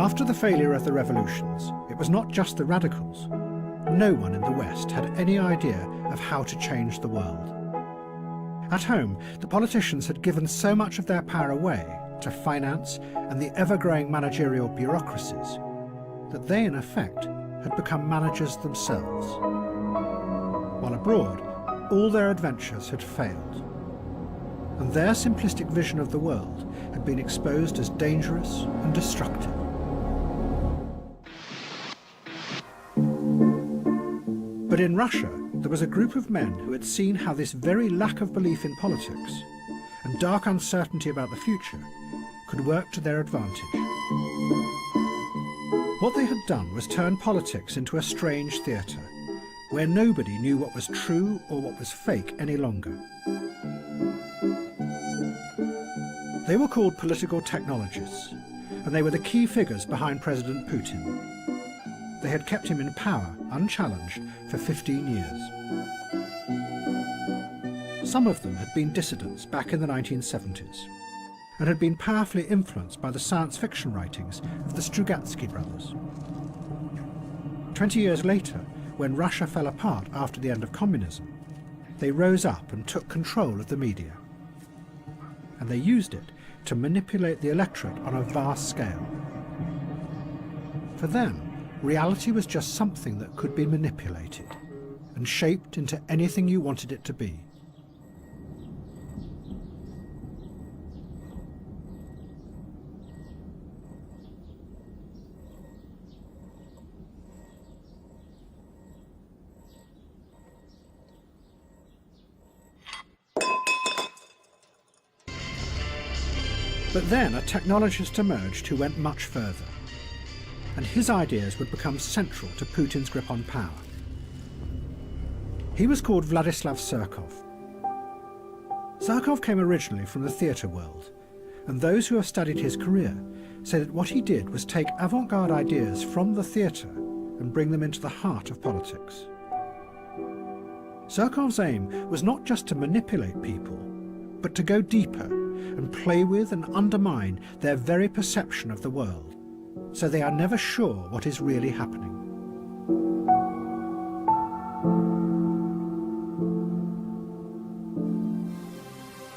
After the failure of the revolutions, it was not just the radicals. No one in the West had any idea of how to change the world. At home, the politicians had given so much of their power away to finance and the ever-growing managerial bureaucracies that they, in effect, had become managers themselves. While abroad, all their adventures had failed, and their simplistic vision of the world had been exposed as dangerous and destructive. But in Russia, there was a group of men who had seen how this very lack of belief in politics and dark uncertainty about the future could work to their advantage. What they had done was turn politics into a strange theatre, where nobody knew what was true or what was fake any longer. They were called political technologists, and they were the key figures behind President Putin. They had kept him in power, unchallenged, for 15 years. Some of them had been dissidents back in the 1970s, and had been powerfully influenced by the science fiction writings of the Strugatsky brothers. 20 years later, when Russia fell apart after the end of communism, they rose up and took control of the media. And they used it to manipulate the electorate on a vast scale. For them, reality was just something that could be manipulated and shaped into anything you wanted it to be. But then a technologist emerged who went much further, and his ideas would become central to Putin's grip on power. He was called Vladislav Surkov. Surkov came originally from the theatre world, and those who have studied his career say that what he did was take avant-garde ideas from the theatre and bring them into the heart of politics. Surkov's aim was not just to manipulate people, but to go deeper and play with and undermine their very perception of the world, so they are never sure what is really happening.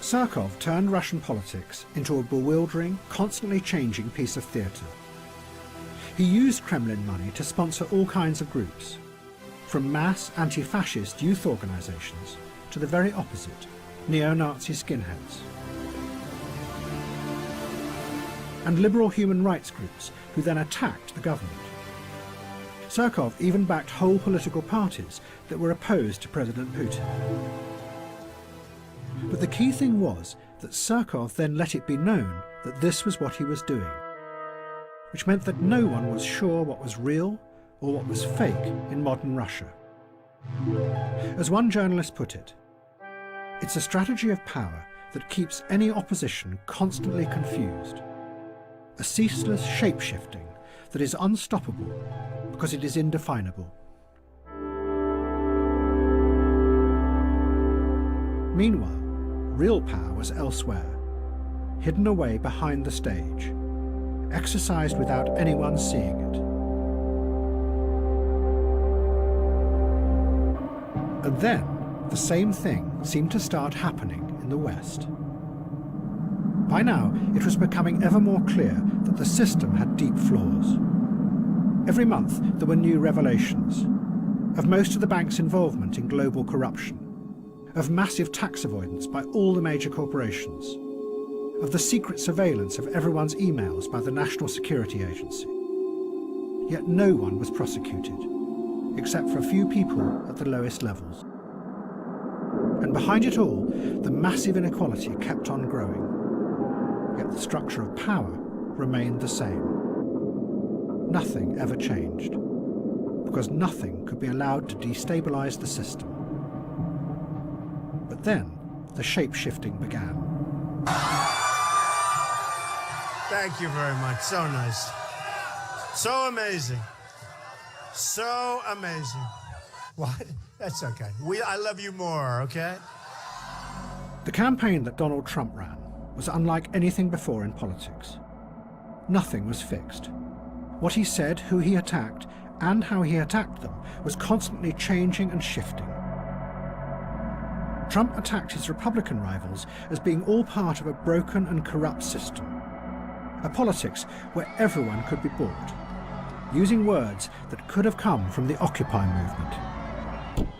Surkov turned Russian politics into a bewildering, constantly changing piece of theatre. He used Kremlin money to sponsor all kinds of groups, from mass anti-fascist youth organisations to the very opposite, neo-Nazi skinheads, and liberal human rights groups who then attacked the government. Surkov even backed whole political parties that were opposed to President Putin. But the key thing was that Surkov then let it be known that this was what he was doing, which meant that no one was sure what was real or what was fake in modern Russia. As one journalist put it, it's a strategy of power that keeps any opposition constantly confused. A ceaseless shape-shifting that is unstoppable because it is indefinable. Meanwhile, real power was elsewhere, hidden away behind the stage, exercised without anyone seeing it. And then, the same thing seemed to start happening in the West. By now, it was becoming ever more clear that the system had deep flaws. Every month, there were new revelations of most of the bank's involvement in global corruption, of massive tax avoidance by all the major corporations, of the secret surveillance of everyone's emails by the National Security Agency. Yet no one was prosecuted, except for a few people at the lowest levels. And behind it all, the massive inequality kept on growing. Yet the structure of power remained the same. Nothing ever changed, because nothing could be allowed to destabilize the system. But then, the shape-shifting began. Thank you very much. So nice. So amazing. So amazing. What? That's okay. I love you more, okay? The campaign that Donald Trump ran was unlike anything before in politics. Nothing was fixed. What he said, who he attacked, and how he attacked them was constantly changing and shifting. Trump attacked his Republican rivals as being all part of a broken and corrupt system, a politics where everyone could be bought, using words that could have come from the Occupy movement.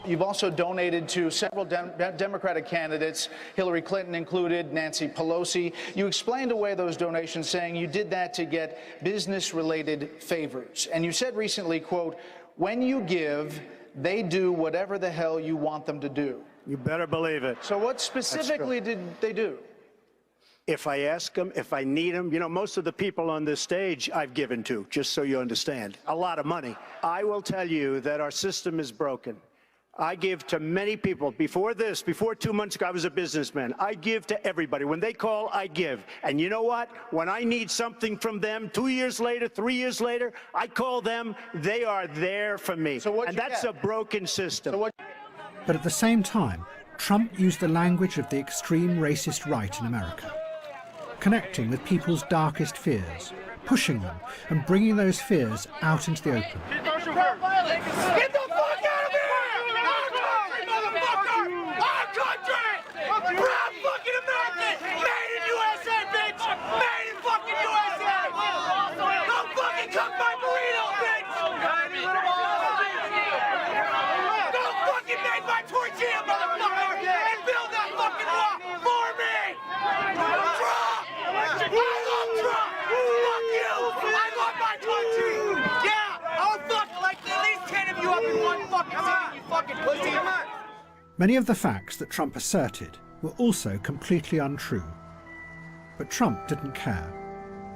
You've also donated to several Democratic candidates, Hillary Clinton included, Nancy Pelosi. You explained away those donations, saying you did that to get business-related favors. And you said recently, quote, "When you give, they do whatever the hell you want them to do." You better believe it. So what specifically did they do? If I ask them, if I need them, you know, most of the people on this stage I've given to, just so you understand, a lot of money. I will tell you that our system is broken. I give to many people. Before 2 months ago, I was a businessman. I give to everybody. When they call, I give. And you know what? When I need something from them, 2 years later, 3 years later, I call them. They are there for me. So and that's a broken system. But at the same time, Trump used the language of the extreme racist right in America, connecting with people's darkest fears, pushing them and bringing those fears out into the open. Get the fuck out of here! Our country, motherfucker! Our country! Proud fucking American! Made in USA, bitch! Made in fucking USA! Don't fucking cook my burrito, bitch! Don't fucking make my tortilla, motherfucker! And build that fucking wall for me! Trump! I love Trump! Fuck you! I love my country! Yeah! I'll fuck like at least 10 of you up in one fucking city, you fucking pussy! Come on! Many of the facts that Trump asserted were also completely untrue. But Trump didn't care.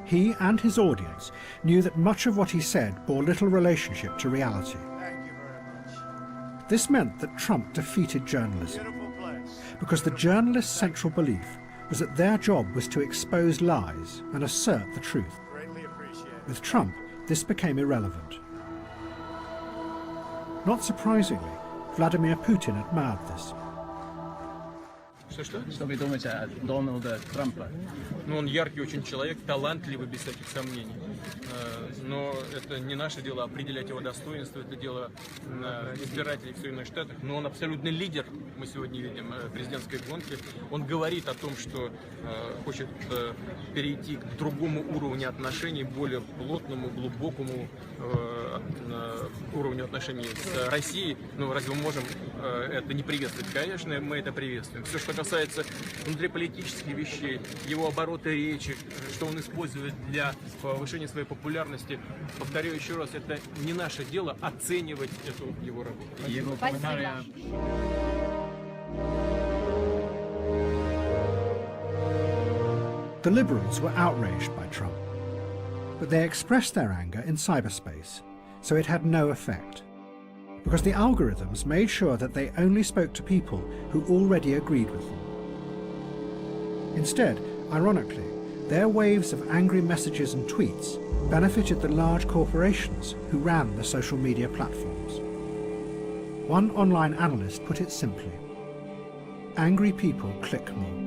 He and his audience knew that much of what he said bore little relationship to reality. Thank you very much. This meant that Trump defeated journalism, Beautiful place. because the journalists' central belief was that their job was to expose lies and assert the truth. Greatly appreciated. With Trump, this became irrelevant. Not surprisingly, Vladimir Putin admired this. Что вы думаете о Дональде Трампе? Ну, он яркий очень человек, талантливый, без всяких сомнений. Но это не наше дело определять его достоинство, это дело избирателей в Соединенных Штатах. Но он абсолютный лидер, мы сегодня видим, президентской гонки. Он говорит о том, что хочет перейти к другому уровню отношений, более плотному, глубокому уровню отношений с Россией. Ну, разве мы можем это не приветствовать? Конечно, мы это приветствуем. Все, что касается внутриполитических вещей, его обороты речи, что он использует для повышения своей популярности, повторю еще раз, это не наше дело оценивать эту его работу. Его комментарии. The liberals were outraged by Trump, but they expressed their anger in cyberspace, so it had no effect, because the algorithms made sure that they only spoke to people who already agreed with them. Instead, ironically, their waves of angry messages and tweets benefited the large corporations who ran the social media platforms. One online analyst put it simply: angry people click more.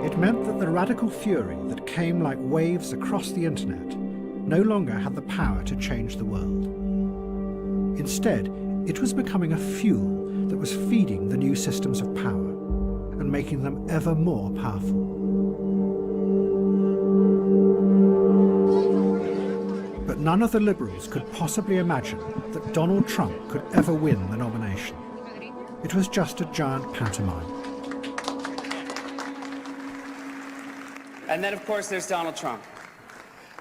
It meant that the radical fury that came like waves across the internet no longer had the power to change the world. Instead, it was becoming a fuel that was feeding the new systems of power and making them ever more powerful. But none of the liberals could possibly imagine that Donald Trump could ever win the nomination. It was just a giant pantomime. And then, of course, there's Donald Trump.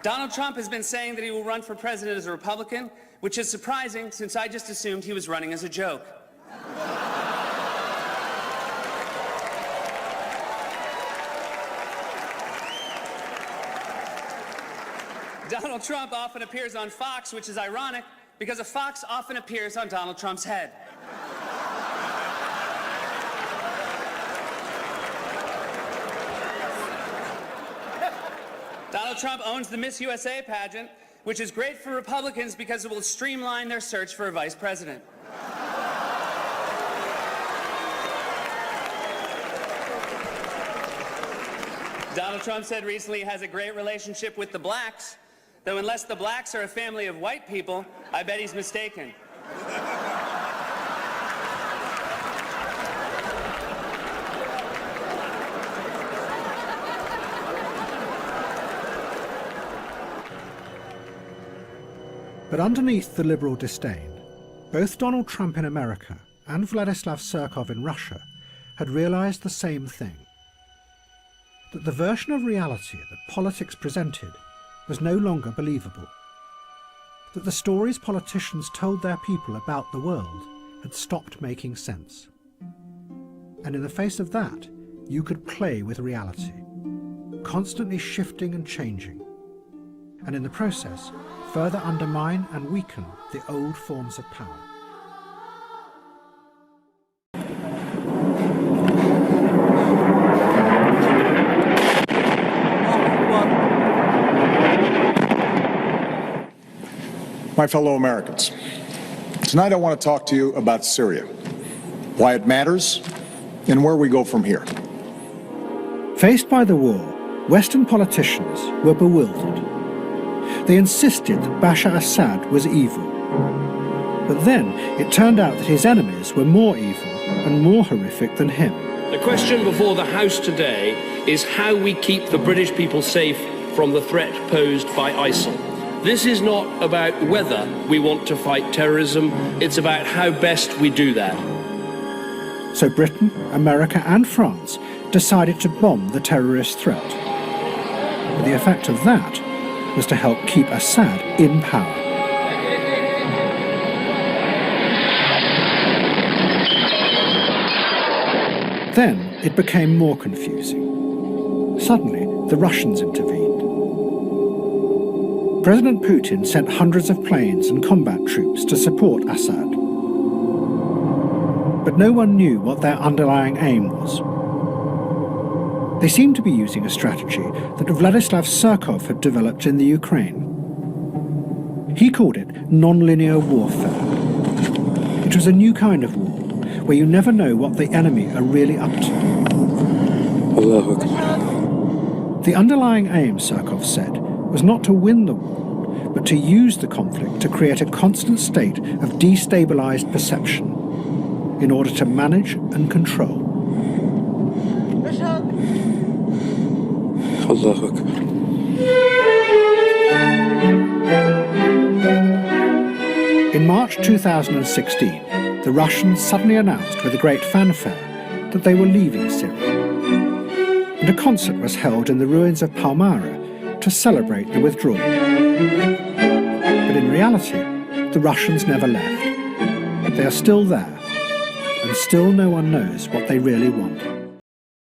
Donald Trump has been saying that he will run for president as a Republican, which is surprising since I just assumed he was running as a joke. Donald Trump often appears on Fox, which is ironic because a fox often appears on Donald Trump's head. Donald Trump owns the Miss USA pageant, which is great for Republicans because it will streamline their search for a vice president. Donald Trump said recently he has a great relationship with the blacks, though unless the blacks are a family of white people, I bet he's mistaken. But underneath the liberal disdain, both Donald Trump in America and Vladislav Surkov in Russia had realized the same thing: that the version of reality that politics presented was no longer believable, that the stories politicians told their people about the world had stopped making sense. And in the face of that, you could play with reality, constantly shifting and changing, and in the process further undermine and weaken the old forms of power. My fellow Americans, tonight I want to talk to you about Syria, why it matters, and where we go from here. Faced by the war, Western politicians were bewildered. They insisted that Bashar Assad was evil. But then it turned out that his enemies were more evil and more horrific than him. The question before the House today is how we keep the British people safe from the threat posed by ISIL. This is not about whether we want to fight terrorism, it's about how best we do that. So Britain, America and France decided to bomb the terrorist threat. But the effect of that was to help keep Assad in power. Then it became more confusing. Suddenly, the Russians intervened. President Putin sent hundreds of planes and combat troops to support Assad. But no one knew what their underlying aim was. They seemed to be using a strategy that Vladislav Surkov had developed in the Ukraine. He called it non-linear warfare. It was a new kind of war, where you never know what the enemy are really up to. The underlying aim, Surkov said, was not to win the war, but to use the conflict to create a constant state of destabilized perception in order to manage and control. In March 2016, the Russians suddenly announced with a great fanfare that they were leaving Syria. And a concert was held in the ruins of Palmyra to celebrate the withdrawal. But in reality, the Russians never left. They are still there, and still no one knows what they really want.